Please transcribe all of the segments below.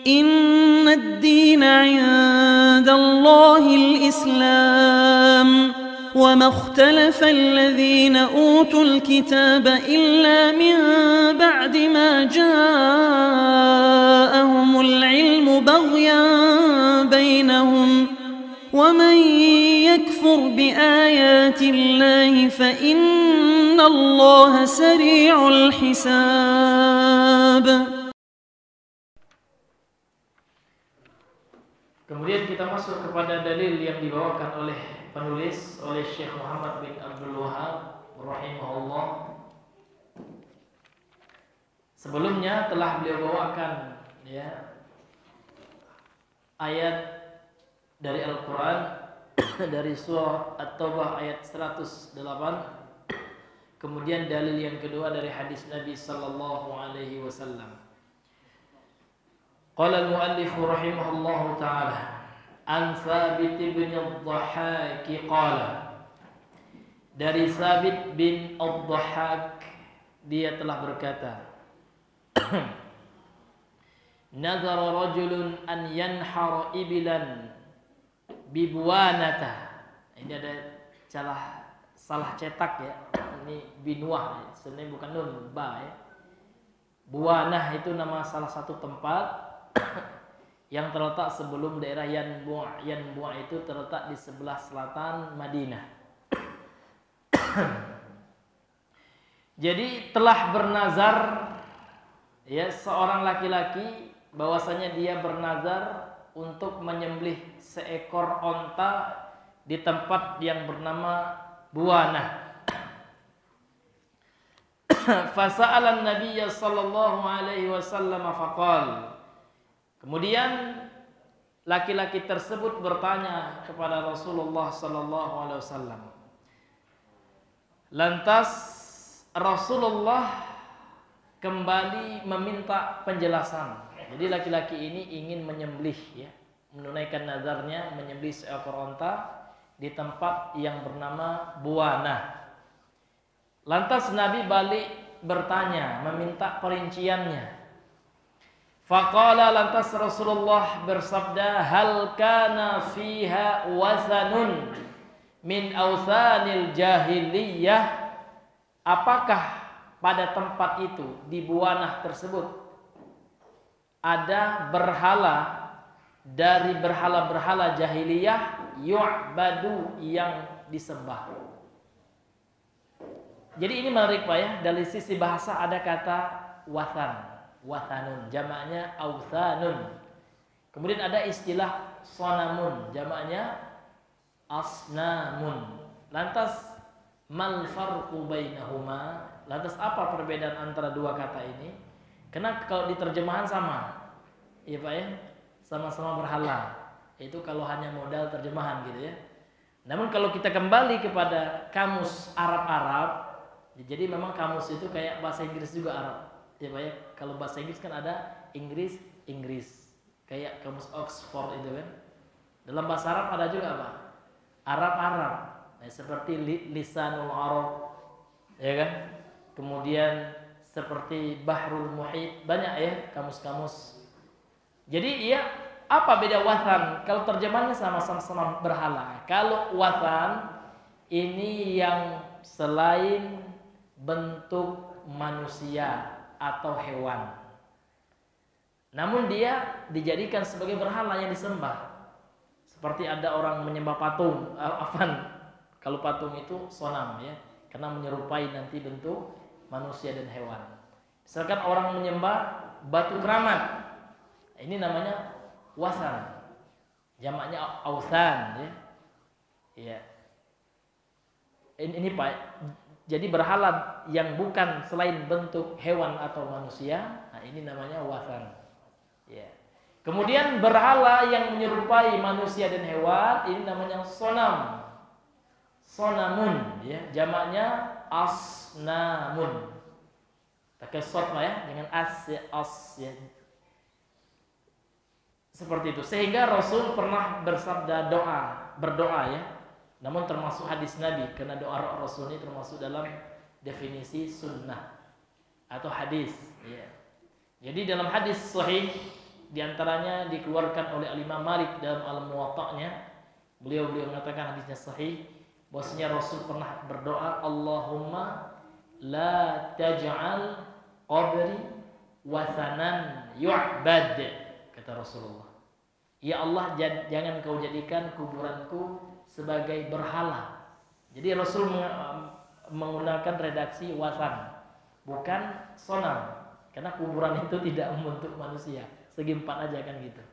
إن الدين عند الله الإسلام وما اختلف الذين أوتوا الكتاب إلا من بعد ما جاءهم العلم بغيا بينهم ومن يكفر بآيات الله فإن الله سريع الحساب. Kemudian kita masuk kepada dalil yang dibawakan oleh penulis, oleh Syekh Muhammad bin Abdul Wahab rahimahullah. Sebelumnya telah beliau bawakan ayat dari Al-Quran dari surah At-Taubah ayat 108. Kemudian dalil yang kedua dari hadis Nabi sallallahu alaihi wasallam. Qala al-muallif rahimahullahu ta'ala an Thabit bin Ad-Dhahhak qala, dari Thabit bin Ad-Dhahhak dia telah berkata, nazara rajulun an yanhara ibilan bibuanata. Ini ada salah cetak ya. Ini binuah, sebenarnya bukan nun, ba ya. Buanah itu nama salah satu tempat yang terletak sebelum daerah Yanbu'. Yanbu' itu terletak di sebelah selatan Madinah. Jadi telah bernazar ya seorang laki-laki bahwasanya dia bernazar untuk menyembelih seekor onta di tempat yang bernama Buanah. Fasa'alan Nabiy sallallahu alaihi wasallam faqala. Kemudian laki-laki tersebut bertanya kepada Rasulullah sallallahu alaihi wasallam. Lantas Rasulullah kembali meminta penjelasan. Jadi laki-laki ini ingin menyembelih ya, menunaikan nazarnya menyembelih seekor onta di tempat yang bernama Buanah. Lantas Nabi balik bertanya, meminta perinciannya. Faqala, lantas Rasulullah bersabda, hal kana fiha wasanun min awsanil jahiliyah. Apakah pada tempat itu di Buanah tersebut ada berhala dari berhala-berhala jahiliyah yu'badu yang disembah. Jadi ini menarik Pak ya, dari sisi bahasa ada kata wathan. Wathanun, jamaknya awthanun. Kemudian ada istilah sonamun, jamaknya asnamun. Lantas mal farqu bainahuma? Lantas apa perbedaan antara dua kata ini? Karena kalau di terjemahan sama, iya Pak ya, sama-sama berhala. Itu kalau hanya modal terjemahan gitu ya. Namun kalau kita kembali kepada kamus Arab-Arab, jadi memang kamus itu kayak bahasa Inggris juga Arab. Ya Pak ya, kalau bahasa Inggris kan ada Inggris, kayak kamus Oxford itu kan. Dalam bahasa Arab ada juga apa? Arab. Nah, seperti Lisanul Arab, ya kan? Kemudian seperti Bahrul Muhit, banyak ya kamus-kamus. Jadi ya apa beda wathan? Kalau terjemahannya sama-sama berhala. Kalau wathan ini yang selain bentuk manusia atau hewan, namun dia dijadikan sebagai berhala yang disembah. Seperti ada orang menyembah patung, kalau patung itu sonam ya, karena menyerupai nanti bentuk manusia dan hewan. Misalkan orang menyembah batu keramat, ini namanya wasan, jamaknya ausan ya. Iya. Ini Pak. Jadi berhala yang bukan selain bentuk hewan atau manusia, nah ini namanya wathan. Ya. Kemudian berhala yang menyerupai manusia dan hewan, ini namanya sonam. Sonamun, ya, jamaknya asnamun. Pakai sod lah ya, dengan as ya. Seperti itu. Sehingga Rasul pernah berdoa ya. Namun termasuk hadis Nabi, karena doa Rasul ini termasuk dalam definisi sunnah atau hadis. Ya. Jadi dalam hadis sahih Di antaranya dikeluarkan oleh Al-Imam Malik dalam Al-Muwatta'nya. Beliau mengatakan hadisnya sahih bahwasanya Rasul pernah berdoa, Allahumma la taj'al qabri wathanan yu'bad, kata Rasulullah. Ya Allah, jangan kau jadikan kuburanku sebagai berhala. Jadi Rasul menggunakan redaksi wathan, bukan sonam, karena kuburan itu tidak membentuk manusia, segi empat aja kan gitu.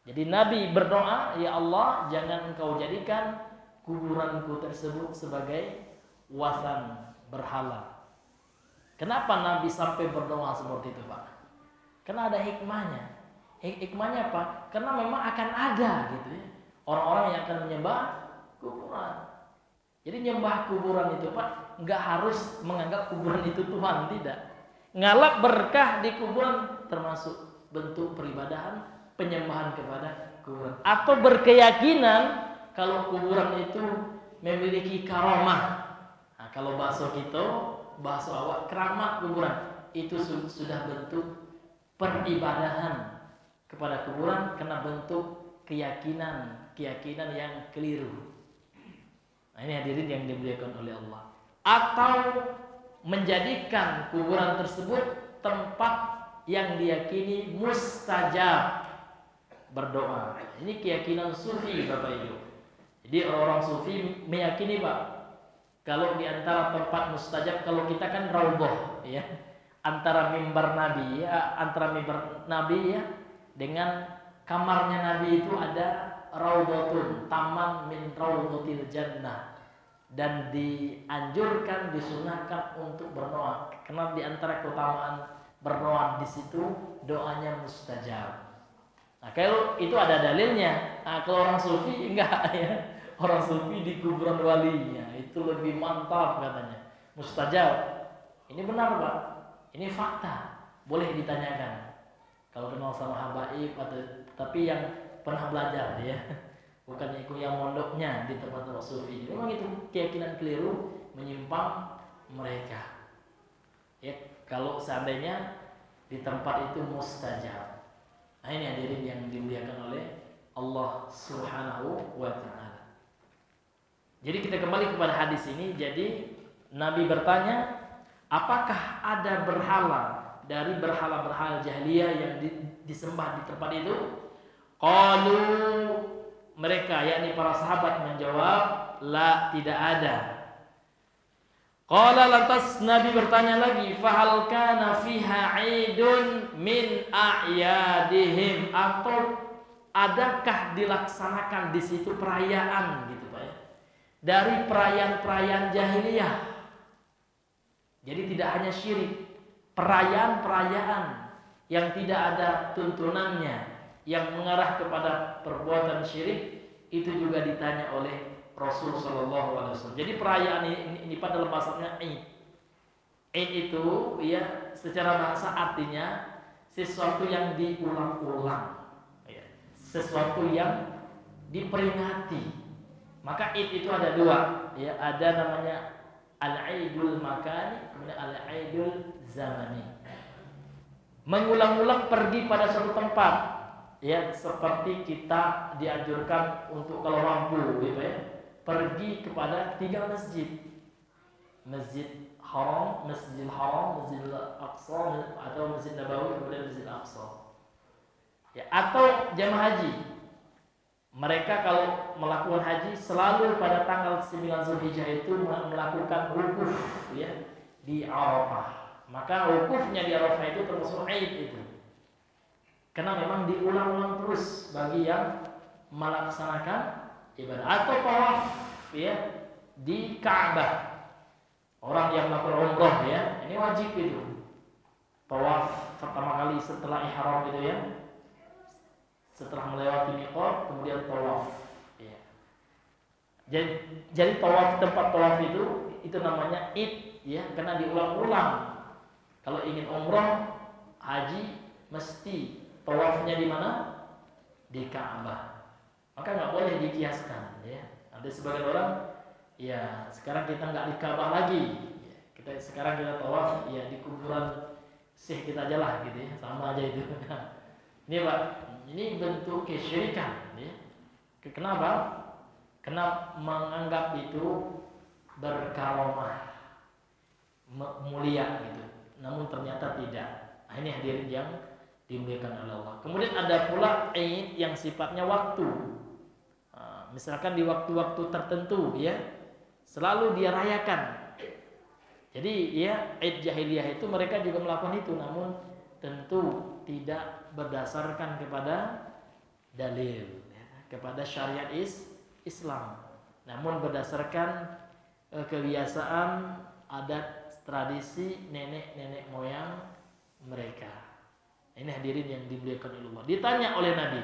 Jadi Nabi berdoa, ya Allah, jangan engkau jadikan kuburanku tersebut sebagai wathan, berhala. Kenapa Nabi sampai berdoa seperti itu, Pak? Karena ada hikmahnya. Hikmahnya apa? Karena memang akan ada gitu ya, orang-orang yang akan menyembah kuburan. Jadi nyembah kuburan itu, Pak, nggak harus menganggap kuburan itu Tuhan, tidak. Ngalap berkah di kuburan termasuk bentuk peribadahan, penyembahan kepada kuburan. Atau berkeyakinan kalau kuburan itu memiliki karamah. Nah, kalau bahasa kita, bahasa awak, keramat kuburan itu sudah bentuk peribadahan kepada kuburan karena bentuk keyakinan yang keliru. Nah, ini hadirin yang dimuliakan oleh Allah. Atau menjadikan kuburan tersebut tempat yang diyakini mustajab berdoa. Ini keyakinan sufi, Bapak Ibu. Jadi orang-orang sufi meyakini, Pak, kalau di antara tempat mustajab, kalau kita kan raudhah ya, antara mimbar Nabi ya, dengan kamarnya Nabi itu ada raudhatun, taman min raudhatil jannah, dan dianjurkan, disunahkan untuk berdoa karena di antara keutamaan berdoa di situ doanya mustajab. Nah, kalau itu ada dalilnya. Nah, kalau orang sufi enggak ya, orang sufi di kuburan walinya itu lebih mantap katanya, mustajab. Ini benar, Pak, ini fakta, boleh ditanyakan kalau kenal sama habaib atau tapi yang pernah belajar ya, bukan ikut yang mondoknya di tempat orang sufi. Memang itu keyakinan keliru, menyimpang mereka. Ya, kalau seandainya di tempat itu mustajab. Nah, ini hadirin yang dimuliakan oleh Allah Subhanahu wa taala. Jadi kita kembali kepada hadis ini. Jadi Nabi bertanya, apakah ada berhala dari berhala-berhala jahiliyah yang disembah di tempat itu? Qalu, mereka yakni para sahabat menjawab, la, tidak ada. Qala, lantas Nabi bertanya lagi, fahal kana fiha 'idun min a'yadihim, atau adakah dilaksanakan di situ perayaan gitu, Pak ya, dari perayaan-perayaan jahiliyah. Jadi tidak hanya syirik, perayaan-perayaan yang tidak ada tuntunannya, yang mengarah kepada perbuatan syirik, itu juga ditanya oleh Rasul Shallallahu Alaihi Wasallam. Jadi perayaan ini pada dalam bahasanya Eid. Eid itu ya secara bahasa artinya sesuatu yang diulang-ulang, ya, sesuatu yang diperingati. Maka Eid itu ada dua, ya, ada namanya Al-Aidul Makani, kemudian Al-Aidul Zamani. Mengulang-ulang pergi pada suatu tempat, ya, seperti kita dianjurkan untuk kalau mampu, gitu ya, pergi kepada 3 masjid, Masjid Haram, Masjidil Haram, Masjidil Aqsa, atau Masjid Nabawi, kemudian Masjid Aqsa. Ya, atau jamaah haji. Mereka kalau melakukan haji selalu pada tanggal 9 Zulhijjah itu melakukan wukuf, ya, di Arafah. Maka wukufnya di Arafah itu termasuk Eid itu. Karena memang diulang-ulang terus bagi yang melaksanakan ibadah atau tawaf, ya, di Ka'bah. Orang yang melakukan umrah, ya, ini wajib itu. Tawaf pertama kali setelah ihram itu, ya. Setelah melewati miqat kemudian tawaf, ya. Jadi tawaf, tempat tawaf itu namanya Id, ya, karena diulang-ulang. Kalau ingin umrah, haji, mesti tawafnya di mana? Di Ka'bah. Maka nggak boleh dikiaskan, ya. Ada sebagian orang, ya, sekarang kita nggak di Ka'bah lagi, ya. Sekarang kita tawaf, ya, di kuburan syekh kita aja lah, gitu ya, sama aja itu. Ini Pak, ini bentuk kesyirikan ya. Kenapa? Karena menganggap itu berkaromah, mulia gitu. Namun ternyata tidak. Nah, ini hadirin yang dimuliakan oleh Allah. Kemudian ada pula Eid yang sifatnya waktu. Misalkan di waktu-waktu tertentu ya, selalu dia rayakan. Jadi ya Eid jahiliyah itu mereka juga melakukan itu, namun tentu tidak berdasarkan kepada dalil ya, kepada syariat Islam, namun berdasarkan kebiasaan, adat, tradisi nenek-nenek moyang mereka. Ini hadirin yang dimuliakan oleh Allah. Ditanya oleh Nabi,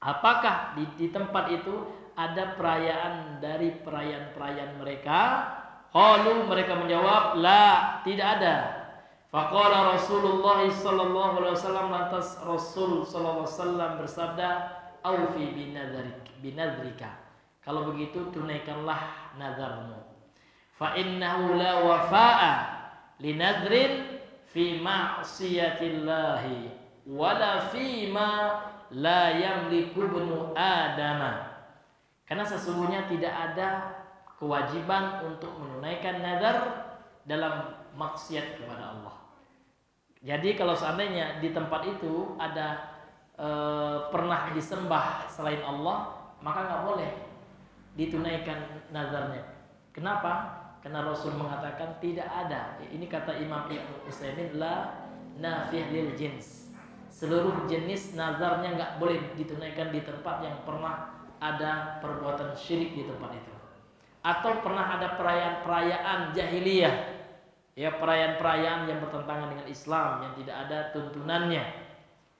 apakah di tempat itu ada perayaan dari perayaan-perayaan mereka? Qalu, mereka menjawab, la, tidak ada. Faqala Rasulullah sallallahu alaihi wasallam, lantas Rasul sallallahu alaihi wasallam bersabda, aufi binadrika. Kalau begitu tunaikanlah nazarmu. Fa innahu la wafa'a linadrin fi ma'siyatillahi wala fi ma la yamliku ibnu adama. Karena sesungguhnya tidak ada kewajiban untuk menunaikan nazar dalam maksiat kepada Allah. Jadi kalau seandainya di tempat itu ada pernah disembah selain Allah, maka nggak boleh ditunaikan nazarnya. Kenapa? Karena Rasul mengatakan tidak ada. Ini kata Imam Ibnu Utsaimin, la nafih lil jins. Seluruh jenis nazarnya nggak boleh ditunaikan di tempat yang pernah ada perbuatan syirik di tempat itu. Atau pernah ada perayaan-perayaan jahiliyah, ya, perayaan-perayaan yang bertentangan dengan Islam, yang tidak ada tuntunannya,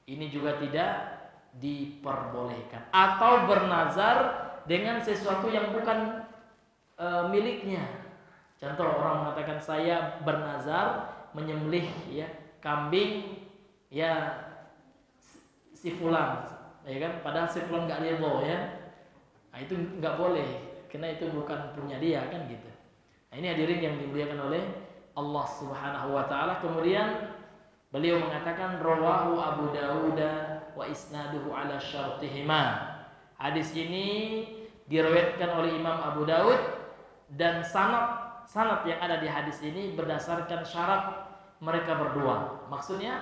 ini juga tidak diperbolehkan. Atau bernazar dengan sesuatu yang bukan miliknya. Contoh, orang mengatakan saya bernazar menyembelih ya kambing ya si fulan, ya kan, padahal si fulan nggak ridho ya. Nah, itu nggak boleh, karena itu bukan punya dia kan gitu. Nah, ini hadirin yang dimuliakan oleh Allah Subhanahu wa taala. Kemudian beliau mengatakan rawahu Abu Dawud wa isnaduhu ala syartihima. Hadis ini diriwayatkan oleh Imam Abu Dawud dan sanad yang ada di hadis ini berdasarkan syarat mereka berdua. Maksudnya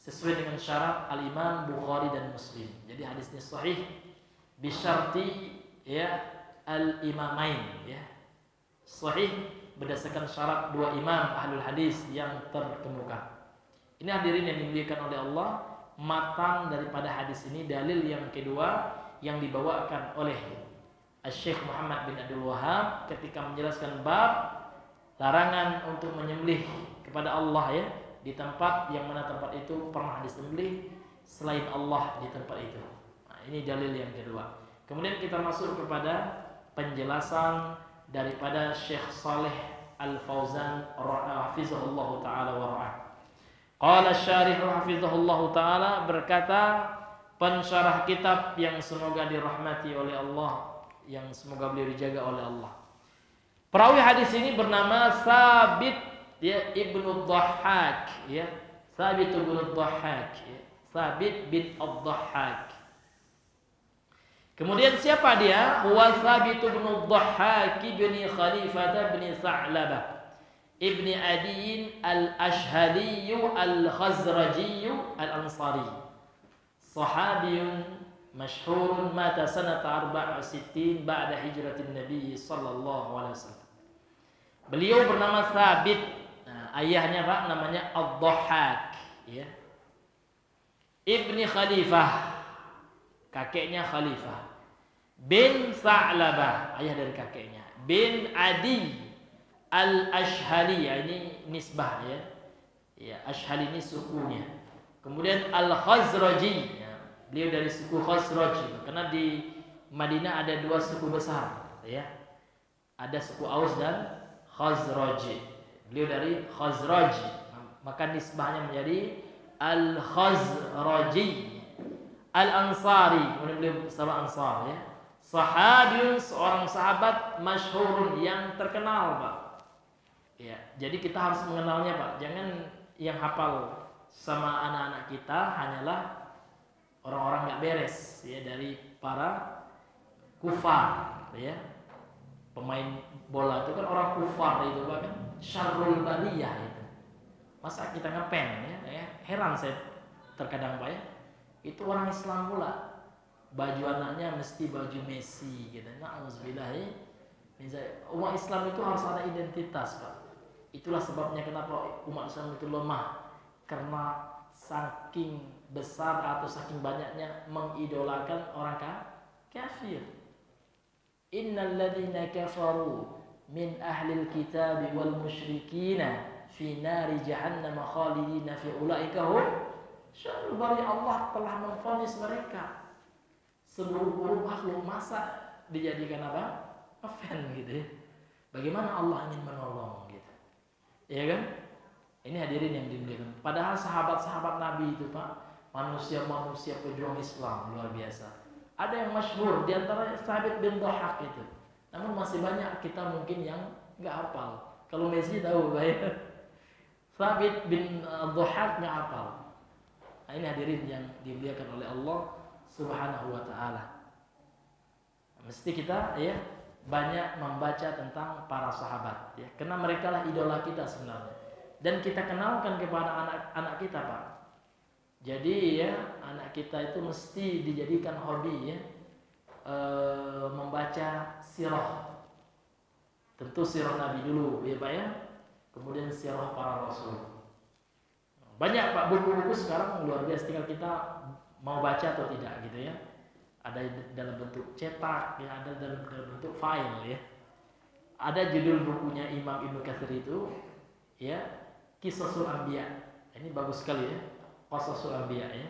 sesuai dengan syarat Al-Imam Bukhari dan Muslim. Jadi hadisnya sahih bisyarti ya al-imamain ya. Sahih berdasarkan syarat dua imam ahlul hadis yang terkemuka. Ini hadirin yang dimuliakan oleh Allah, matan daripada hadis ini dalil yang kedua yang dibawakan oleh Syekh Muhammad bin Abdul Wahhab ketika menjelaskan bab larangan untuk menyembelih kepada Allah ya di tempat yang mana tempat itu pernah disembelih selain Allah di tempat itu. Nah, ini dalil yang kedua. Kemudian kita masuk kepada penjelasan daripada Syekh Saleh Al-Fauzan hafizahullah taala wa ra'ah. Qala syarih hafizahullah taala, berkata pensyarah kitab yang semoga dirahmati oleh Allah, yang semoga beliau dijaga oleh Allah. Perawi hadis ini bernama Sabit ya Ibnu Dhahhak ya. Sabit Ibnu Dhahhak ya. Sabit bin Ad-Dhahhak. Kemudian siapa dia? Huwa Sabit ibnu Dhahhak ibni Khalifah ibni Sa'labah ibni Adiyin al-Ashhali al-Khazraji al-Ansari. Sahabiyun masyhurun mata sanata 64 ba'da hijratin Nabi sallallahu alaihi wasallam. Beliau bernama Sabit. Nah, ayahnya Pak namanya Ad-Dhahhak ya. Ibni Khalifah, kakeknya Khalifah, bin Sa'labah, ayah dari kakeknya, bin Adi al-Ashhali, ini nisbah ya. Ya, Ashhali ini sukunya. Kemudian al-Khazraji, ya, beliau dari suku Khazraj, karena di Madinah ada dua suku besar ya. Ada suku Aus dan Khazraj. Beliau dari Khazraj, maka nisbahnya menjadi Al-Khazraji Al-Ansari, kemudian beliau sahabat Ansar ya. Sahabiyun, seorang sahabat masyhurun yang terkenal Pak. Ya, jadi kita harus mengenalnya Pak. Jangan yang hafal sama anak-anak kita hanyalah orang-orang nggak beres ya dari para kufar ya. Pemain bola itu kan orang kufar itu kan syarrul bariyah itu. Masa kita ngepen ya, heran saya terkadang Pak ya. Itu orang Islam pula. Baju anaknya mesti baju Messi gitu. Na'udzubillah ya. Umat Islam itu harus ada identitas Pak. Itulah sebabnya kenapa umat Islam itu lemah, karena saking besar atau saking banyaknya mengidolakan orang kafir. Innal ladzina kafaru min ahlil kitab wal musyrikina fi nari jahannam khalidina fi ulaika hum syarrul bariyah. Allah telah memvonis mereka seburuk-buruk makhluk, masa dijadikan apa? Ngefan gitu ya. Bagaimana Allah ingin menolong gitu. Ya kan? Ini hadirin yang dimuliakan. Padahal sahabat-sahabat Nabi itu Pak, manusia-manusia pejuang Islam luar biasa. Ada yang masyhur di antara Thabit bin Dhahhak itu. Namun masih banyak kita mungkin yang nggak hafal. Kalau Messi tahu Pak ya. Thabit bin Dhahhak nggak hafal. Nah, ini hadirin yang dimuliakan oleh Allah Subhanahu wa taala. Mesti kita ya banyak membaca tentang para sahabat ya, karena mereka lah idola kita sebenarnya. Dan kita kenalkan kepada anak-anak kita Pak. Jadi ya anak kita itu mesti dijadikan hobi ya, membaca sirah. Tentu sirah Nabi dulu ya Pak ya, kemudian sirah para Rasul. Banyak Pak buku-buku sekarang luar biasa, tinggal kita mau baca atau tidak gitu ya. Ada dalam bentuk cetak ya, ada dalam bentuk file ya. Ada judul bukunya Imam Ibnu Katsir itu ya, Qisasul Anbiya. Ini bagus sekali ya, Qisasul Anbiya ya.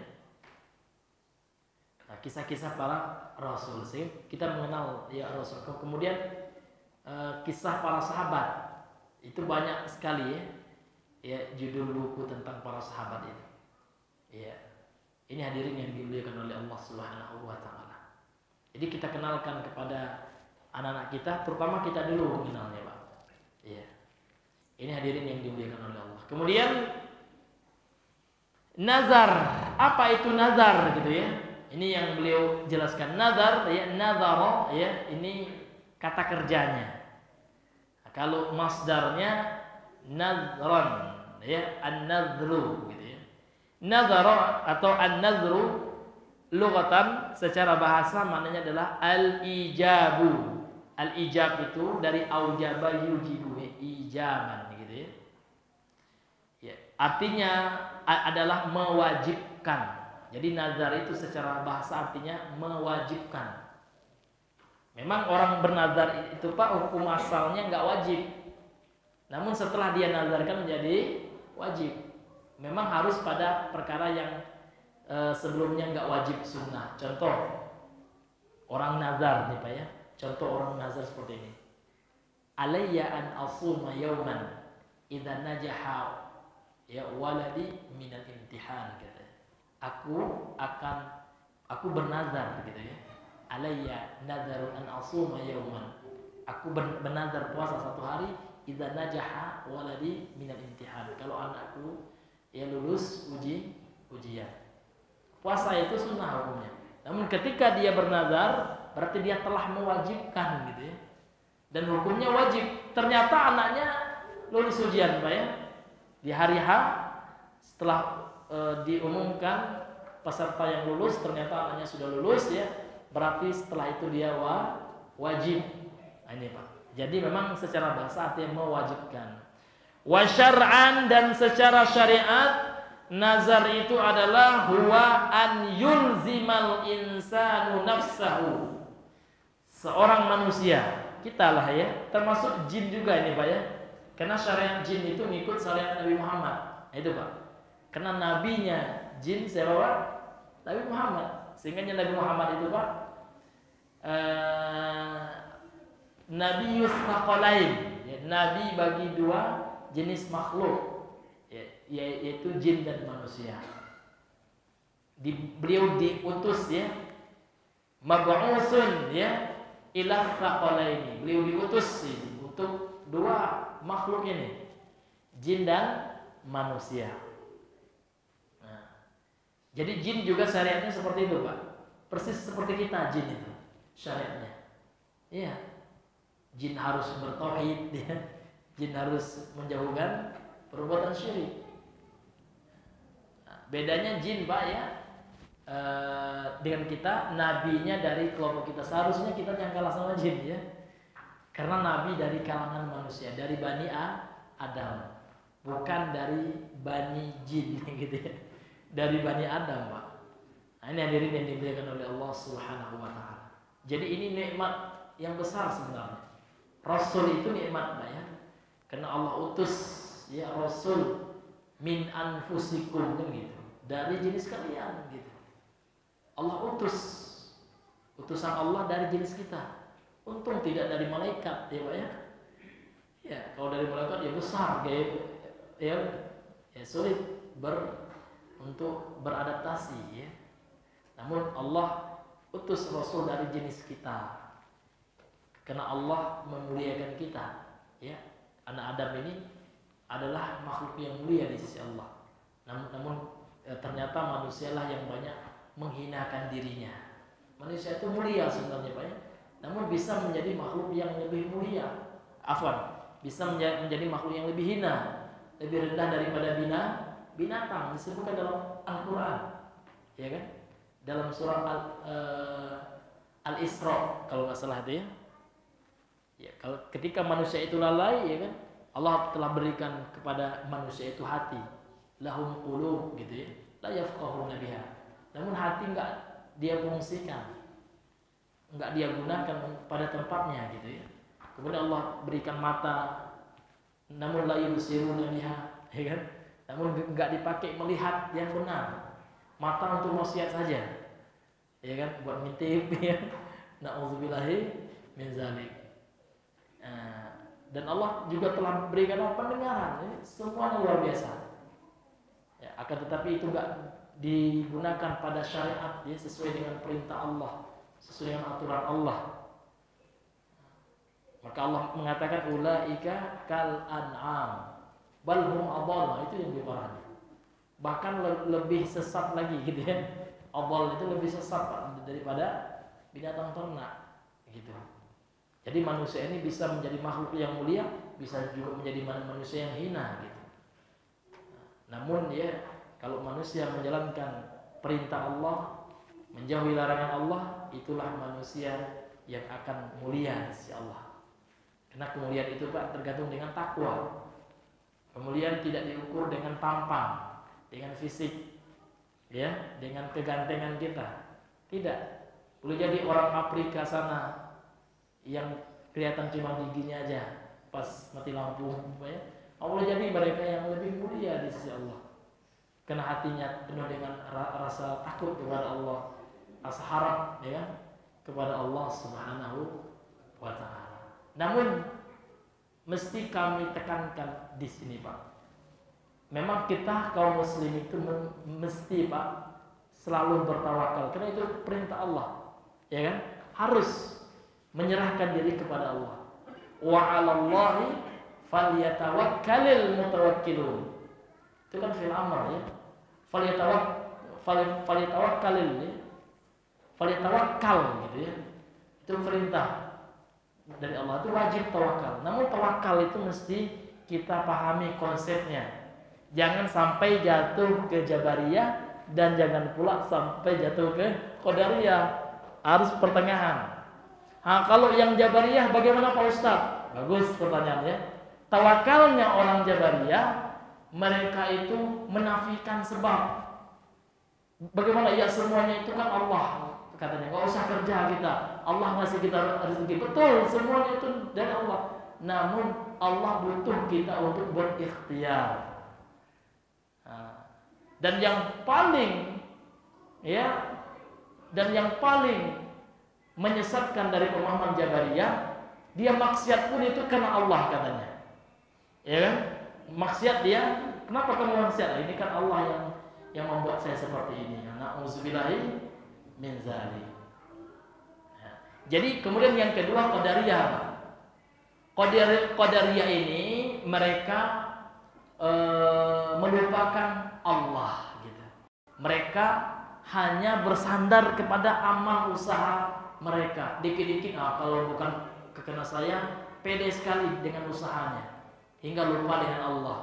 Nah, kisah-kisah para rasul sih kita mengenal ya Rasul. Kemudian kisah para sahabat itu banyak sekali ya. Ya, judul buku tentang para sahabat ini. Ya. Ini hadirin yang dimuliakan oleh Allah Subhanahu wa taala. Jadi kita kenalkan kepada anak-anak kita, terutama kita dulu mengenalnya, Pak. Iya. Ini hadirin yang dimuliakan oleh Allah. Kemudian nazar. Apa itu nazar gitu ya? Ini yang beliau jelaskan. Nazar ya, nazara ya, ini kata kerjanya. Nah, kalau masdarnya nazran ya, an-nazru gitu ya. Nazara atau an-nazru lughatan secara bahasa maknanya adalah al-ijabu. Al-ijab itu dari aujaba yujibu, ijaban gitu ya. Ya, artinya adalah mewajibkan. Jadi nazar itu secara bahasa artinya mewajibkan. Memang orang bernazar itu Pak hukum asalnya nggak wajib. Namun setelah dia nazarkan menjadi wajib. Memang harus pada perkara yang sebelumnya nggak wajib sunnah. Contoh orang nazar nih Pak ya. Contoh orang nazar seperti ini. Alayya an asuma yawman idza najaha ya waladi minal imtihan gitu. Aku bernazar gitu ya. Alayya nadarun an asuma yawman. Aku bernazar puasa satu hari idza najaha waladi minal imtihan. Kalau anakku ya lulus ujian. Puasa itu sunnah hukumnya. Namun ketika dia bernazar berarti dia telah mewajibkan gitu ya. Dan hukumnya wajib. Ternyata anaknya lulus ujian Pak ya. Di hari H setelah diumumkan peserta yang lulus, ternyata anaknya sudah lulus ya. Berarti setelah itu dia wajib. Nah, ini Pak. Jadi memang secara bahasa artinya mewajibkan. Wa syar'an dan secara syariat nazar itu adalah huwa an yulzimal insanu nafsahu. Seorang manusia, kita lah ya, termasuk jin juga ini Pak ya. Karena syariat jin itu mengikut syariat Nabi Muhammad. Nah, itu Pak. Karena nabinya jin siapa Pak? Nabi Muhammad. Sehingga Nabi Muhammad itu Pak Nabi Yusfaqalain ya, nabi bagi dua jenis makhluk ya, yaitu jin dan manusia. Beliau diutus ya, mab'usun ya ila thaqalaini. Beliau diutus untuk dua makhluk ini, jin dan manusia. Nah, Jadi jin juga syariatnya seperti itu, Pak. Persis seperti kita jin itu syariatnya. Iya. Jin harus bertauhid, ya. Jin harus menjauhkan perbuatan syirik. Nah, bedanya jin, Pak, ya, dengan kita, nabinya dari kelompok kita. Seharusnya kita yang kalah sama jin, ya. Karena nabi dari kalangan manusia, dari Bani Adam, bukan dari Bani Jin, gitu ya. Dari Bani Adam, Pak. Nah, ini hadirin yang dimuliakan oleh Allah Subhanahu wa taala. Jadi ini nikmat yang besar sebenarnya. Rasul itu nikmat, Pak, ya. Karena Allah utus, ya, Rasul min anfusikum, gitu. Dari jenis kalian, gitu. Allah utus, utusan Allah dari jenis kita. Untung tidak dari malaikat, ya, Pak, ya. Ya, kalau dari malaikat ya besar, ya sulit untuk beradaptasi, ya. Namun Allah utus Rasul dari jenis kita. Karena Allah memuliakan kita, ya. Anak Adam ini adalah makhluk yang mulia di sisi Allah. Namun ternyata manusialah yang banyak menghinakan dirinya. Manusia itu mulia sebenarnya, Pak, ya. Namun bisa menjadi makhluk yang lebih mulia. Bisa menjadi makhluk yang lebih hina, lebih rendah daripada binatang. Disebutkan dalam Al-Quran, ya kan? Dalam surah Al-Isra kalau nggak salah itu, ya. Ya, kalau ketika manusia itu lalai, ya kan, Allah telah berikan kepada manusia itu hati, lahum qulub, gitu ya, la yafqahuna biha. Namun hati nggak dia fungsikan, nggak dia gunakan pada tempatnya, gitu ya. Kemudian Allah berikan mata, namun la yubsiruna biha, ya kan? Namun nggak dipakai melihat yang benar. Mata untuk maksiat saja, ya kan, buat ngintip, ya. Nauzubillahi min zalik. Dan Allah juga telah berikan pendengaran, ini semuanya luar biasa. Ya, akan tetapi itu nggak digunakan pada syariat, ya, sesuai dengan perintah Allah, sesuai dengan aturan Allah. Maka Allah mengatakan ulaika kal an'am bal hum adall, itu yang lebih parah. Bahkan lebih sesat lagi, gitu ya. Adall itu lebih sesat, Pak, daripada binatang ternak, gitu. Jadi manusia ini bisa menjadi makhluk yang mulia, bisa juga menjadi manusia yang hina, gitu. Namun, ya, kalau manusia menjalankan perintah Allah, menjauhi larangan Allah, itulah manusia yang akan mulia di sisi Allah. Karena kemuliaan itu, Pak, tergantung dengan takwa. Kemuliaan tidak diukur dengan tampang, dengan fisik, ya, dengan kegantengan kita. Tidak. Boleh jadi orang Afrika sana yang kelihatan cuma giginya aja pas mati lampu, ya. Boleh jadi mereka yang lebih mulia di sisi Allah. Karena hatinya penuh dengan rasa takut kepada Allah, rasa harap, ya, kepada Allah Subhanahu wa taala. Namun mesti kami tekankan di sini, Pak. Memang kita kaum muslim itu mesti, Pak, selalu bertawakal, karena itu perintah Allah, ya kan? Harus menyerahkan diri kepada Allah. Wa 'alallahi falyatawakkalul mutawakkilun. Itu kan fi'il amr, ya. Falyatawakkalul, ya. Falyatawakkal, gitu ya. Itu perintah dari Allah, itu wajib tawakal. Namun tawakal itu mesti kita pahami konsepnya. Jangan sampai jatuh ke Jabariyah dan jangan pula sampai jatuh ke Qadariyah. Harus pertengahan. Kalau yang Jabariyah bagaimana, Pak Ustaz? Bagus pertanyaannya. Tawakalnya orang Jabariyah, mereka itu menafikan sebab. Bagaimana? Ya, semuanya itu kan Allah, katanya. Gak usah kerja kita, Allah ngasih kita rezeki. Betul, semuanya itu dari Allah. Namun Allah butuh kita untuk berikhtiar. Dan yang paling, ya, dan yang paling menyesatkan dari pemahaman Jabariyah, dia maksiat pun itu karena Allah, katanya. Ya kan? Maksiat dia, kenapa kamu maksiat? Ini kan Allah yang membuat saya seperti ini. Na'udzubillahi min zalik. Jadi kemudian yang kedua Qadariyah. Qadariyah ini mereka melupakan Allah, gitu. Mereka hanya bersandar kepada amal usaha mereka. Dikit-dikit, kalau bukan kekena saya, pede sekali dengan usahanya hingga lupa dengan Allah.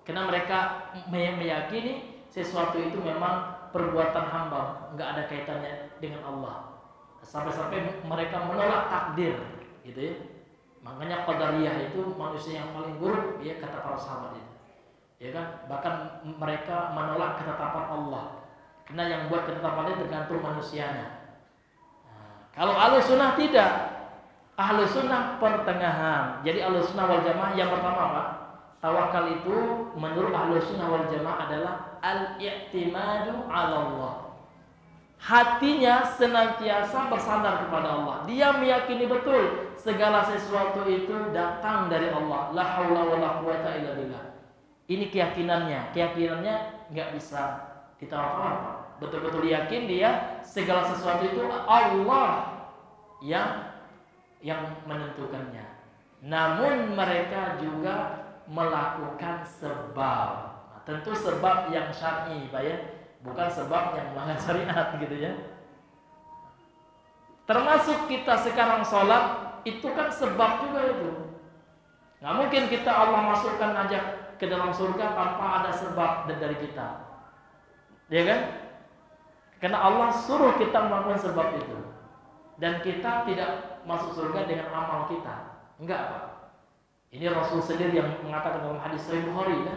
Karena mereka meyakini sesuatu itu memang perbuatan hamba, nggak ada kaitannya dengan Allah. Sampai-sampai mereka menolak takdir, gitu ya. Makanya qadariyah itu manusia yang paling buruk, ya, kata para sahabat itu. Ya kan? Bahkan mereka menolak ketetapan Allah. Karena yang buat ketetapannya tergantung manusianya. Nah, kalau Ahlussunnah tidak. Ahlussunnah pertengahan. Jadi Ahlussunnah wal Jamaah yang pertama apa? Tawakal itu menurut Ahlussunnah wal Jamaah adalah al-i'timadu 'ala Allah. Hatinya senantiasa bersandar kepada Allah. Dia meyakini betul segala sesuatu itu datang dari Allah. La haula wala quwata illa billah. Ini keyakinannya. Keyakinannya nggak bisa ditawar. Betul-betul yakin dia segala sesuatu itu Allah yang menentukannya. Namun mereka juga melakukan sebab. Nah, tentu sebab yang syar'i, Pak ya. Bukan sebab yang melanggar syariat, gitu ya. Termasuk kita sekarang sholat, itu kan sebab juga itu. Nggak mungkin kita Allah masukkan aja ke dalam surga tanpa ada sebab dari kita, ya kan? Karena Allah suruh kita melakukan sebab itu, dan kita tidak masuk surga dengan amal kita, enggak, Pak. Ini Rasul sendiri yang mengatakan dalam hadis Sahih Bukhari, ya,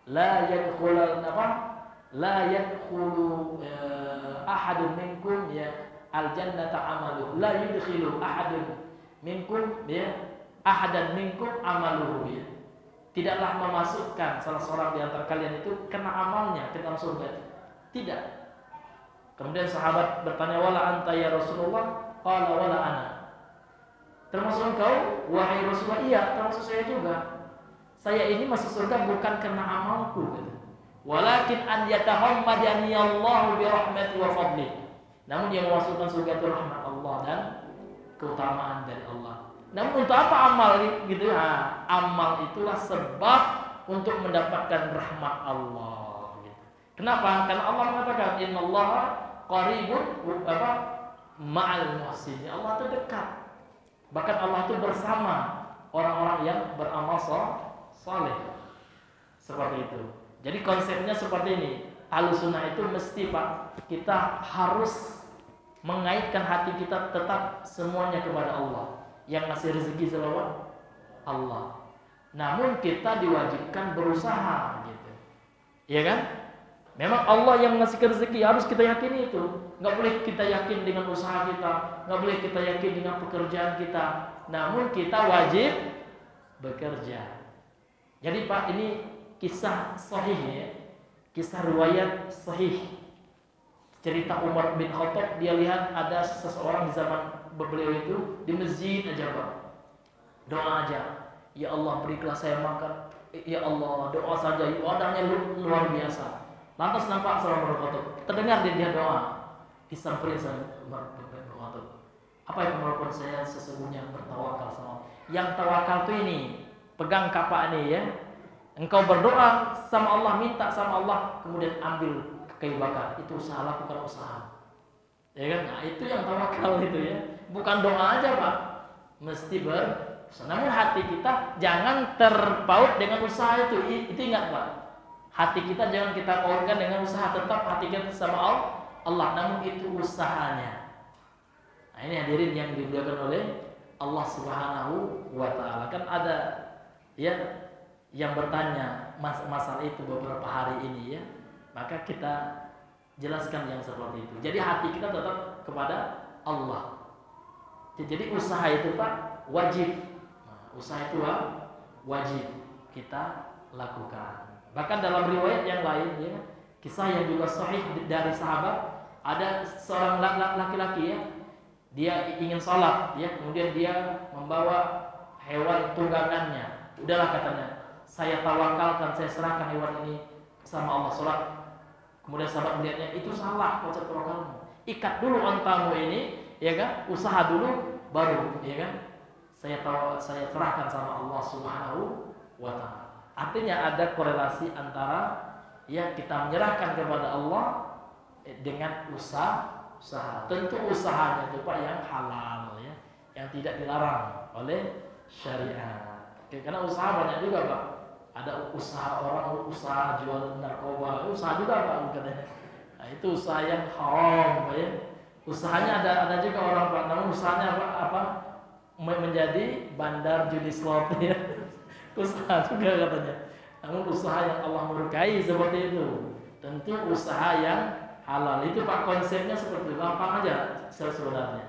la yadkhulu ahadun minkum ya al-jannata amaluhu, la yudkhilu ahadun minkum ya ahadan minkum amaluhu, ya. Tidaklah memasukkan salah seorang di antara kalian itu kena amalnya ke dalam surga. Tidak. Kemudian sahabat bertanya, wala anta ya Rasulullah? Qala wala ana. Termasuk engkau wahai Rasulullah? Iya, termasuk saya juga. Saya ini masuk surga bukan karena amalku, gitu. Walakin an yatahammadani Allah bi rahmati wa fadli. Namun yang memasukkan surga itu rahmat Allah dan keutamaan dari Allah. Namun untuk apa amal gitu? Nah, amal itulah sebab untuk mendapatkan rahmat Allah, gitu. Kenapa? Karena Allah mengatakan innallaha qaribun ma'al muhsinin. Allah itu dekat. Bahkan Allah itu bersama orang-orang yang beramal saleh. Seperti itu. Jadi konsepnya seperti ini. Ahlussunnah itu mesti, Pak, kita harus mengaitkan hati kita tetap semuanya kepada Allah. Yang ngasih rezeki selalu Allah. Namun kita diwajibkan berusaha, gitu. Iya kan? Memang Allah yang ngasih rezeki, harus kita yakini itu. Nggak boleh kita yakin dengan usaha kita, nggak boleh kita yakin dengan pekerjaan kita. Namun kita wajib bekerja. Jadi, Pak, ini kisah sahih, ya. Kisah riwayat sahih. Cerita Umar bin Khattab, dia lihat ada seseorang di zaman beliau itu di masjid aja, Pak. Doa aja. Ya Allah, berilah saya makan. Ya Allah, doa saja. Ibadahnya luar biasa. Lantas nampak sama Umar bin Khattab. Terdengar dia doa. Disamperin sama Umar bin Khattab. Apa yang melakukan saya sesungguhnya bertawakal sama Allah. Yang tawakal itu ini, pegang kapak ini, ya. Engkau berdoa sama Allah, minta sama Allah, kemudian ambil kayu bakar. Itu usaha, lakukan usaha. Ya kan? Nah, itu yang tawakal itu, ya. Bukan doa aja, Pak. Mesti berusaha. Namun hati kita jangan terpaut dengan usaha itu. Itu ingat, Pak. Hati kita jangan kita pautkan dengan usaha. Tetap hati kita sama Allah. Namun itu usahanya. Nah, ini hadirin yang dimuliakan oleh Allah Subhanahu wa Ta'ala. Kan ada, ya, yang bertanya masalah itu beberapa hari ini, ya. Maka kita jelaskan yang seperti itu. Jadi hati kita tetap kepada Allah. Jadi usaha itu, Pak, wajib. Nah, usaha itu wajib kita lakukan. Bahkan dalam riwayat yang lain, ya, kisah yang juga sahih dari sahabat, ada seorang laki-laki, ya, dia ingin sholat, ya, kemudian dia membawa hewan tunggangannya. Udahlah, katanya, saya tawakalkan, saya serahkan hewan ini sama Allah, sholat. Kemudian sahabat melihatnya, itu salah konsep tawakalmu. Ikat dulu ontamu ini, ya kan? Usaha dulu, baru, ya kan? Saya serahkan sama Allah Subhanahu wa Ta'ala. Artinya ada korelasi antara, ya, kita menyerahkan kepada Allah dengan usaha. Tentu usahanya itu Pak yang halal ya, yang tidak dilarang oleh syariat. Karena usaha banyak juga Pak. Ada usaha orang usaha jual narkoba, usaha juga Pak katanya. Nah, itu usaha yang haram Pak ya. Usahanya ada juga orang Pak, namun usahanya apa? Menjadi bandar judi slot ya. Usaha juga katanya. Namun usaha yang Allah murkai seperti itu. Tentu usaha yang halal. Itu Pak konsepnya seperti itu. Gampang aja sebenarnya.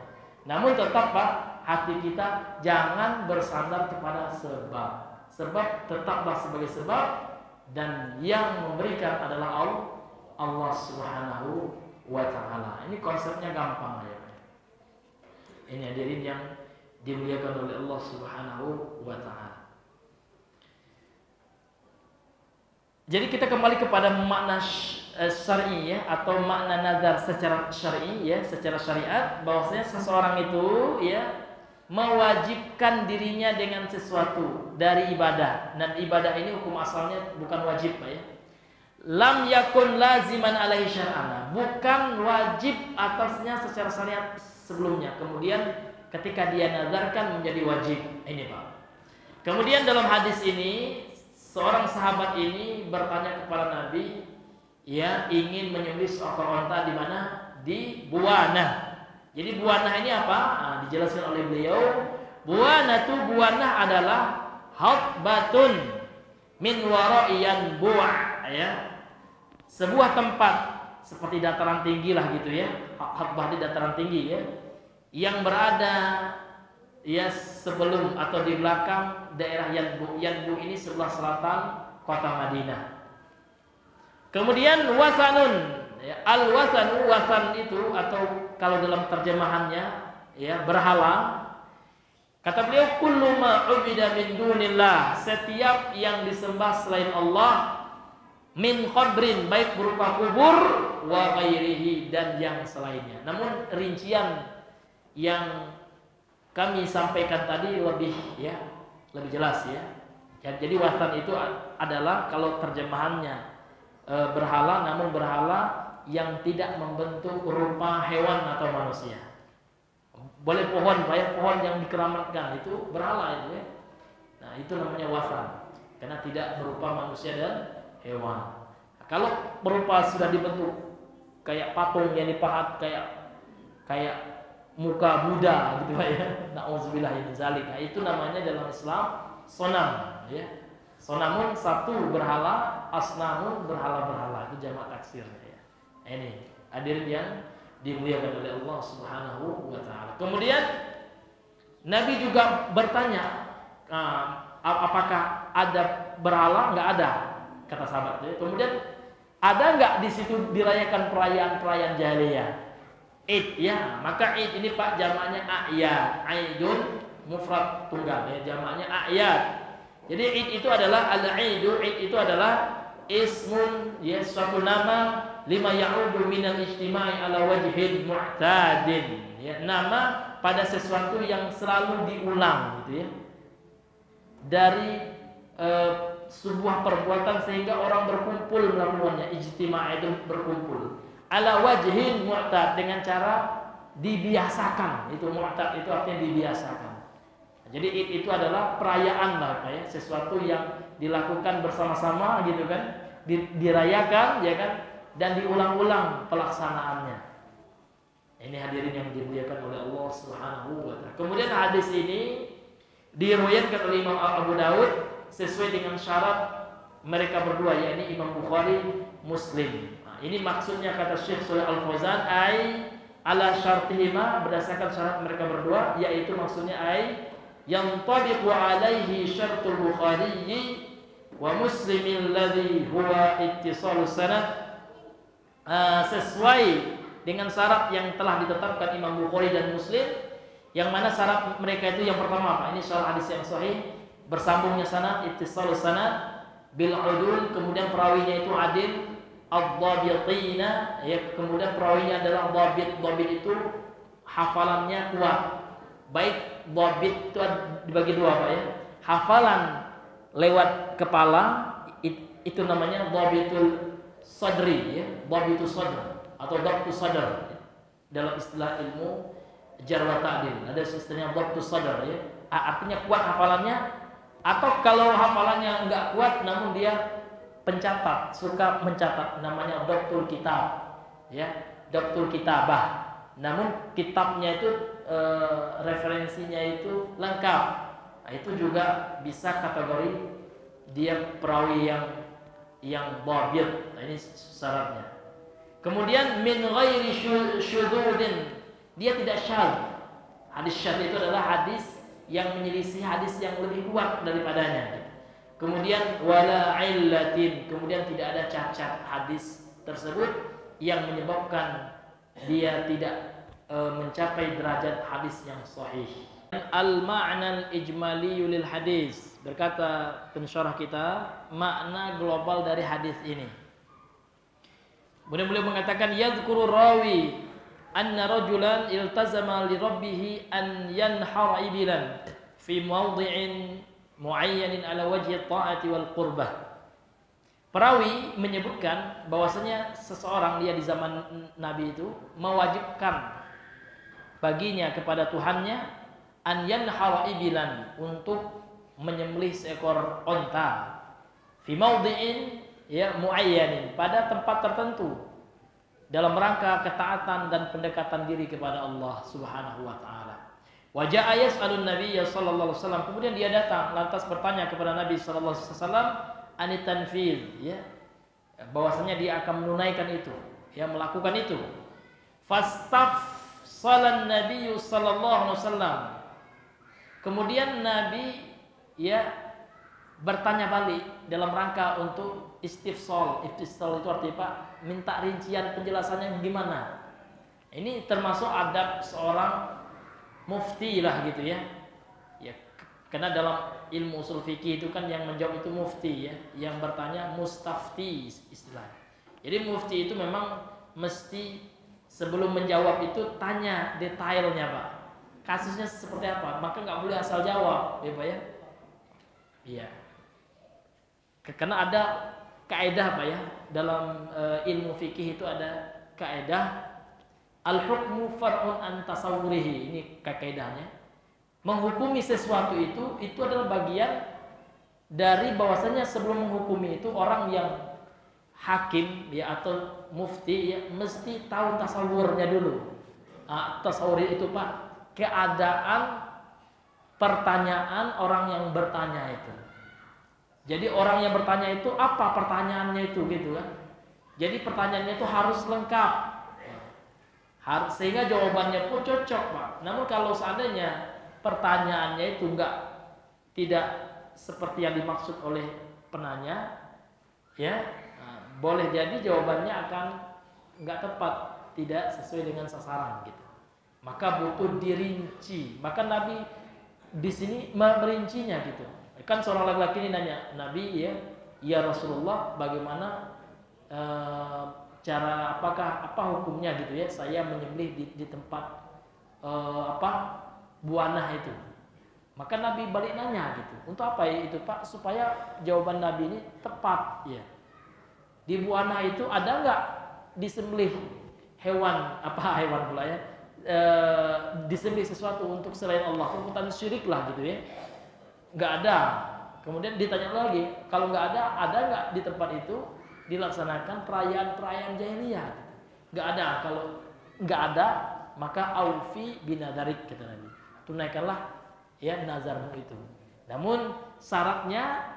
Namun tetap Pak, hati kita jangan bersandar kepada sebab. Sebab tetaplah sebagai sebab, dan yang memberikan adalah Allah Subhanahu wa ta'ala. Ini konsepnya gampang ya. Ini hadirin yang dimuliakan oleh Allah Subhanahu wa ta'ala. Jadi kita kembali kepada makna syar'i ya, atau makna nazar secara syar'i ya, secara syariat, bahwasanya seseorang itu ya mewajibkan dirinya dengan sesuatu dari ibadah, dan ibadah ini hukum asalnya bukan wajib Pak ya. Lam yakun laziman alaihi syar'an, bukan wajib atasnya secara syariat sebelumnya, kemudian ketika dia nazarkan menjadi wajib. Ini Pak. Kemudian dalam hadis ini seorang sahabat ini bertanya kepada Nabi, ya ingin menyembelih seekor unta di mana? Di Buwana. Jadi buana ini apa? Nah, dijelaskan oleh beliau, buana adalah hatbatun min wara'iyan bu'a ya. Sebuah tempat seperti dataran tinggi lah gitu ya. Hatbah di dataran tinggi ya. Yang berada ya sebelum atau di belakang daerah Yanbu. Yanbu ini sebelah selatan kota Madinah. Kemudian wasanun ya, al-wasanu, wasan itu atau kalau dalam terjemahannya ya berhala. Kata beliau, kullu ma ubida min dunillah, setiap yang disembah selain Allah, min qabrin, baik berupa kubur, wa ghairihi, dan yang selainnya. Namun rincian yang kami sampaikan tadi lebih jelas ya. Jadi wasan itu adalah kalau terjemahannya berhala, namun berhala yang tidak membentuk rupa hewan atau manusia. Boleh pohon, banyak pohon yang dikeramatkan, itu berhala itu ya. Nah, itu namanya wasan, karena tidak berupa manusia dan hewan. Nah, kalau berupa sudah dibentuk kayak patung yang dipahat kayak muka Buddha gitu ya. Nauzubillah min dzalik. Nah, itu namanya dalam Islam sonam ya. Sonamun satu berhala, asnamun berhala-berhala, itu jamak taksirnya ya. Ini hadirin yang dimuliakan oleh Allah Subhanahu wa ta'ala. Kemudian Nabi juga bertanya, apakah ada berhala? Enggak ada, kata sahabat. Kemudian ada enggak di situ dirayakan perayaan-perayaan jahiliyah? Id ya, maka Id ini Pak jamaknya a'yad. Aidun mufrad tunggal ya, jamaknya a'yad. Jadi Id itu adalah al-Aidu, Id itu adalah ismun ya, suatu nama lima ya'udu minal ijtima'i ala wajhin mu'tadin ya, nama pada sesuatu yang selalu diulang gitu ya, dari sebuah perbuatan sehingga orang berkumpul melakukannya. Ijtima' itu berkumpul ala wajhin mu'tad, dengan cara dibiasakan. Itu mu'tad itu artinya dibiasakan. Jadi itu adalah perayaan lah ya, sesuatu yang dilakukan bersama-sama gitu kan, dirayakan ya kan, dan diulang-ulang pelaksanaannya. Ini hadirin yang dimuliakan oleh Allah Subhanahu wa ta'ala. Kemudian hadis ini diriwayatkan oleh Imam Abu Daud sesuai dengan syarat mereka berdua, yakni Imam Bukhari, Muslim. Nah, ini maksudnya kata Syekh Shalih Al-Fauzan, ai ala syartihima, berdasarkan syarat mereka berdua, yaitu maksudnya ai yang tabiqu alaihi syartul Bukhari wa Muslimin alladhi huwa ittisalus sanad, sesuai dengan syarat yang telah ditetapkan Imam Bukhari dan Muslim, yang mana syarat mereka itu yang pertama Pak, ini syarat hadis yang sahih, bersambungnya sanad, ittisalus sanad bil udul, kemudian perawinya itu adil, ad-dhabitina ya, kemudian perawinya adalah dhabit itu hafalannya kuat. Baik dhabit itu dibagi dua Pak ya, hafalan lewat kepala itu namanya dhabitul sadri ya, dhabitus sadr. atau dhabtus sadar. Dalam istilah ilmu jar wa ta'dil ada istilahnya dhabtus sadar ya. Artinya kuat hafalannya, atau kalau hafalannya enggak kuat namun dia pencatat, suka mencatat, namanya dhabtul kitab ya, dhabtul kitabah. Namun kitabnya itu referensinya itu lengkap. Nah, itu juga bisa kategori dia perawi yang dhabit. Nah, ini syaratnya. Kemudian min ghairi syudzudin, dia tidak syadz. Hadis syadz itu adalah hadis yang menyelisih hadis yang lebih kuat daripadanya. Kemudian wala illatin, kemudian tidak ada cacat hadis tersebut yang menyebabkan dia tidak mencapai derajat hadis yang sahih. Al-ma'na al-ijmali lil hadis, berkata pensyarah kita, makna global dari hadis ini. Kemudian beliau mengatakan yadhkuru rawi anna rajulan iltazama li rabbih an yanhara ibilan fi mawdhi'in muayyanin ala wajhi ta'ati wal qurbah. Perawi menyebutkan bahwasanya seseorang dia di zaman Nabi itu mewajibkan baginya kepada Tuhannya an yanhara ibilan, untuk menyembelih seekor onta fi mawdhi'in ya muayyanin, pada tempat tertentu dalam rangka ketaatan dan pendekatan diri kepada Allah Subhanahu wa taala. Wa jaa yas'alun nabiyya sallallahu alaihi wasallam, kemudian dia datang lantas bertanya kepada Nabi sallallahu alaihi wasallam anit tanfil ya, bahwasanya dia akan menunaikan itu ya, melakukan itu. Fastafsalan nabiyyu sallallahu alaihi wasallam, kemudian Nabi ya bertanya balik dalam rangka untuk istifsal. Istifsal itu artinya Pak, minta rincian penjelasannya gimana. Ini termasuk adab seorang mufti lah gitu ya. Ya, karena dalam ilmu usul fikih itu kan yang menjawab itu mufti ya, yang bertanya mustafti istilah. Jadi mufti itu memang mesti sebelum menjawab itu tanya detailnya Pak. Kasusnya seperti apa, maka nggak boleh asal jawab ya Pak ya. Iya. Karena ada kaidah Pak ya, dalam ilmu fikih itu ada kaidah al-hukmu far'un an tasawwurihi. Ini kaidahnya. Menghukumi sesuatu itu adalah bagian dari bahwasanya sebelum menghukumi itu orang yang hakim ya atau mufti ya mesti tahu tasawurnya dulu. Tasawur itu Pak, keadaan pertanyaan orang yang bertanya itu. Jadi orang yang bertanya itu apa pertanyaannya itu gitu kan. Jadi pertanyaannya itu harus lengkap. Sehingga jawabannya pun cocok Pak. Namun kalau seandainya pertanyaannya itu tidak seperti yang dimaksud oleh penanya ya, boleh jadi jawabannya akan nggak tepat, tidak sesuai dengan sasaran gitu. Maka butuh dirinci. Maka Nabi di sini merincinya gitu. Kan seorang laki-laki ini nanya Nabi ya Rasulullah, bagaimana cara apa hukumnya gitu ya, saya menyembelih di tempat buanah itu. Maka Nabi balik nanya gitu, untuk apa itu Pak? Supaya jawaban Nabi ini tepat ya. Di buanah itu ada nggak disembelih hewan pula ya, disembelih sesuatu untuk selain Allah, perbuatan syirik lah gitu ya. Nggak ada. Kemudian ditanya lagi, kalau nggak ada nggak di tempat itu dilaksanakan perayaan-perayaan jahiliyah? Nggak ada. Kalau nggak ada, maka aufi binadarik kata Nabi, tunaikanlah ya nazarmu itu. Namun syaratnya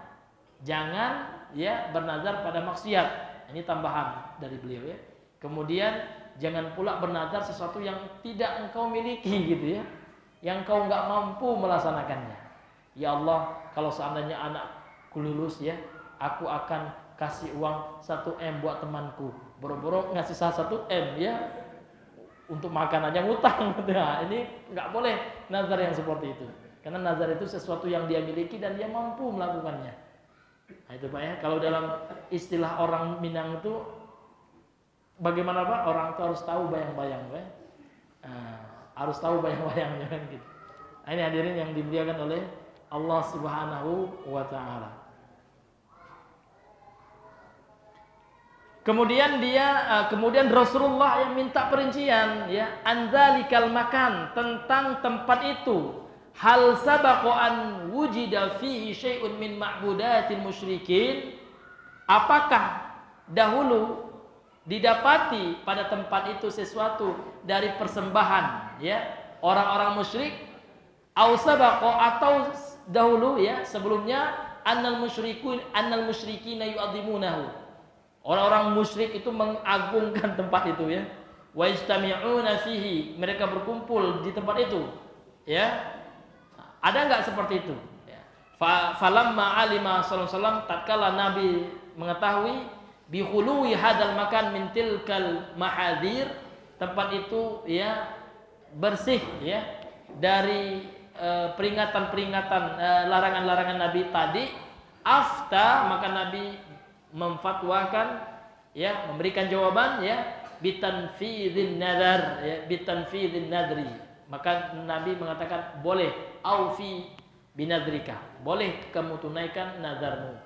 jangan ya bernazar pada maksiat. Ini tambahan dari beliau ya. Kemudian jangan pula bernazar sesuatu yang tidak engkau miliki gitu ya, yang engkau nggak mampu melaksanakannya. Ya Allah, kalau seandainya anakku lulus ya, aku akan kasih uang 1 M buat temanku. Boro-boro ngasih 1 M ya, untuk makan aja ngutang. Nah, ini nggak boleh nazar yang seperti itu. Karena nazar itu sesuatu yang dia miliki dan dia mampu melakukannya. Nah, itu Pak ya. Kalau dalam istilah orang Minang itu bagaimana Pak? Orang itu harus tahu bayang-bayang Pak. Harus tahu bayang-bayangnya kan gitu. Nah, ini hadirin yang dimuliakan oleh Allah Subhanahu wa taala. Kemudian Rasulullah yang minta perincian ya, andzalikal makan, tentang tempat itu. Hal sabaqo an wujida fihi syai'un min ma'budatil musyrikin? Apakah dahulu didapati pada tempat itu sesuatu dari persembahan ya orang-orang musyrik? Au sabaqo, atau dahulu ya sebelumnya, annal musyrikina yu'adhimunahu. Orang-orang musyrik itu mengagungkan tempat itu ya. Wa istami'una fihi, mereka berkumpul di tempat itu. Ya. Ada enggak seperti itu? Ya. Falamma alima sallallahu alaihi wasallam, tatkala Nabi mengetahui bi khuluwi hadal makan min tilkal mahadir, tempat itu ya bersih ya dari peringatan-peringatan larangan-larangan Nabi tadi, afta, maka Nabi memfatwakan ya, memberikan jawaban ya, bitanfidhin nadar ya, bitanfidhin nadri. Maka Nabi mengatakan boleh, aufi binadrika, boleh kamu tunaikan nadarmu.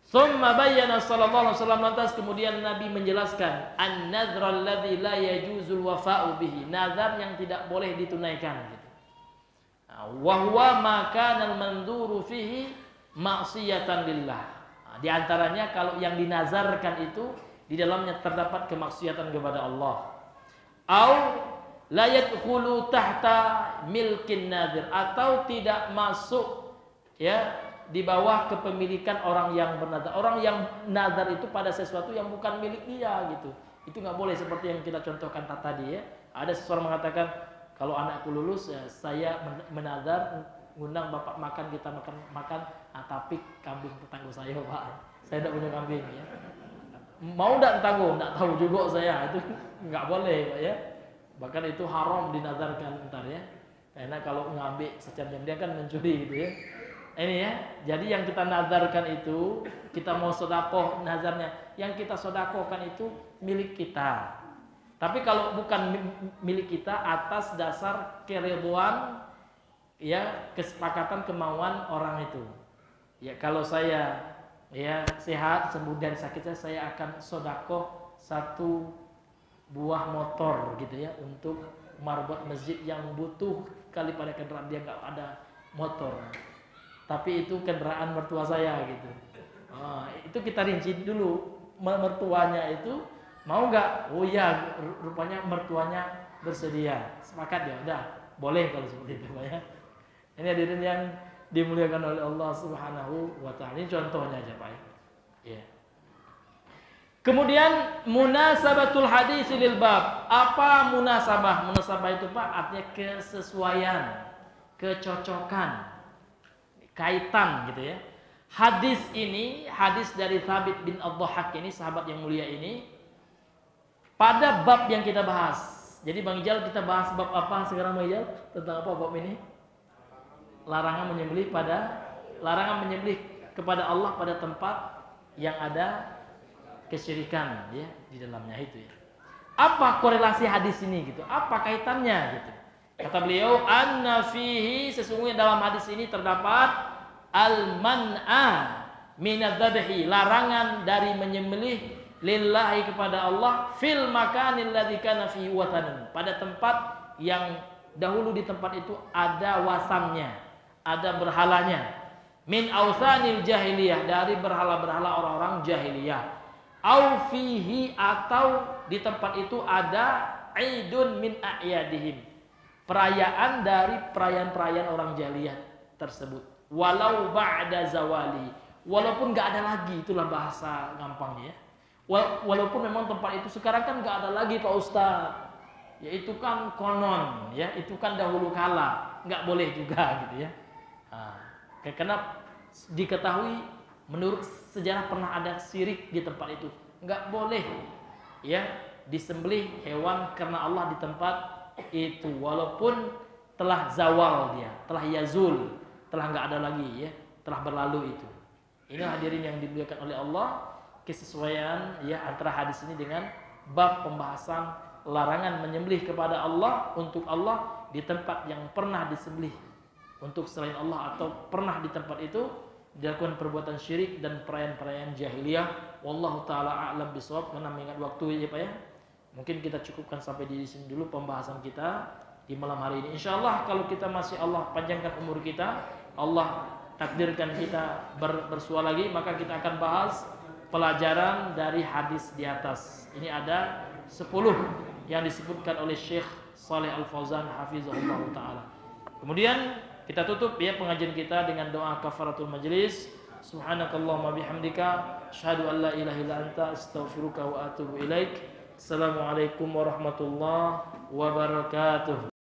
Tsumma bayyana sallallahu alaihi wasallam, lantas kemudian Nabi menjelaskan an-nadra alladzi la yajuzul wafa'u bihi, nazar yang tidak boleh ditunaikan gitu. Wa huwa ma kana al-manduru fihi ma'siyatan lillah. Di antaranya kalau yang dinazarkan itu di dalamnya terdapat kemaksiatan kepada Allah. Au la yadkhulu tahta milkin nadir, atau tidak masuk ya di bawah kepemilikan orang yang bernazar. Orang yang nazar itu pada sesuatu yang bukan milik dia gitu. Itu nggak boleh, seperti yang kita contohkan tadi ya. Ada seseorang mengatakan, kalau anakku lulus ya, saya menazar ngundang bapak makan, kita makan tapi kambing tetangga saya pak, saya tidak punya kambing ya. Mau tidak tangguh, tidak tahu juga saya, itu nggak boleh pak ya. Bahkan itu haram dinazarkan ntar ya, karena kalau ngambil secara dia kan mencuri gitu ya. Ini ya, jadi yang kita nazarkan itu, kita mau sedekah, nazarnya yang kita sedekahkan itu milik kita. Tapi kalau bukan milik kita, atas dasar keridhaan ya, kesepakatan kemauan orang itu. Ya, kalau saya ya sehat, sembuh dari sakit saya akan sedekah 1 buah motor gitu ya, untuk marbot masjid yang butuh kali pada kendaraan dia nggak ada motor. Tapi itu kendaraan mertua saya gitu. Itu kita rinci dulu, mertuanya itu mau nggak? Oh iya, rupanya mertuanya bersedia. Sepakat ya, udah boleh kalau seperti itu Pak ya. Ini hadirin yang dimuliakan oleh Allah Subhanahu wa taala. Ini contohnya aja Pak ya. Kemudian munasabatul hadis lil bab. Apa munasabah? Munasabah itu Pak artinya kesesuaian, kecocokan, kaitan gitu ya. Hadis ini, hadis dari Thabit bin Ad-Dhahhak ini, sahabat yang mulia ini, pada bab yang kita bahas. Jadi Bang Ijal, kita bahas bab apa sekarang Bang Ijal? Tentang apa bab ini? Larangan menyembelih kepada Allah pada tempat yang ada kesyirikan ya di dalamnya itu ya. Apa korelasi hadis ini gitu? Apa kaitannya gitu? Kata beliau, anna fihi, sesungguhnya dalam hadis ini terdapat al-man'a minadz-dzabhi, larangan dari menyembelih lillahi kepada Allah, fil makanil ladzi kana fihi watanun, pada tempat yang dahulu di tempat itu ada wasannya, ada berhalanya, min ausanil jahiliyah, dari berhala-berhala orang-orang jahiliyah, au fihi, atau di tempat itu ada aidun min a'yadihim, perayaan dari perayaan-perayaan orang jahiliyah tersebut, walau ba'da zawali, walaupun nggak ada lagi, itulah bahasa gampangnya ya. Walaupun memang tempat itu sekarang kan nggak ada lagi Pak Ustadz, ya itu kan konon ya, itu kan dahulu kala, nggak boleh juga gitu ya. Karena diketahui menurut sejarah pernah ada syirik di tempat itu, nggak boleh ya disembelih hewan karena Allah di tempat itu, walaupun telah zawal dia, telah yazul, telah nggak ada lagi ya, telah berlalu itu. Ini hadirin yang dimuliakan oleh Allah, kesesuaian ya antara hadis ini dengan bab pembahasan larangan menyembelih kepada Allah, untuk Allah di tempat yang pernah disembelih untuk selain Allah, atau pernah di tempat itu dilakukan perbuatan syirik dan perayaan-perayaan jahiliyah. Wallahu taala a'lam bishawab. Karena mengingat waktu ya Pak ya, mungkin kita cukupkan sampai di sini dulu pembahasan kita di malam hari ini. Insyaallah kalau kita masih Allah panjangkan umur kita, Allah takdirkan kita bersua lagi, maka kita akan bahas pelajaran dari hadis di atas. Ini ada 10 yang disebutkan oleh Syekh Shalih Al-Fauzan hafizahullah taala. Kemudian kita tutup ya pengajian kita dengan doa kafaratul majlis. Subhanakallahumma bihamdika asyhadu an la ilaha illa anta astaghfiruka wa atubu ilaik. Assalamualaikum warahmatullahi wabarakatuh.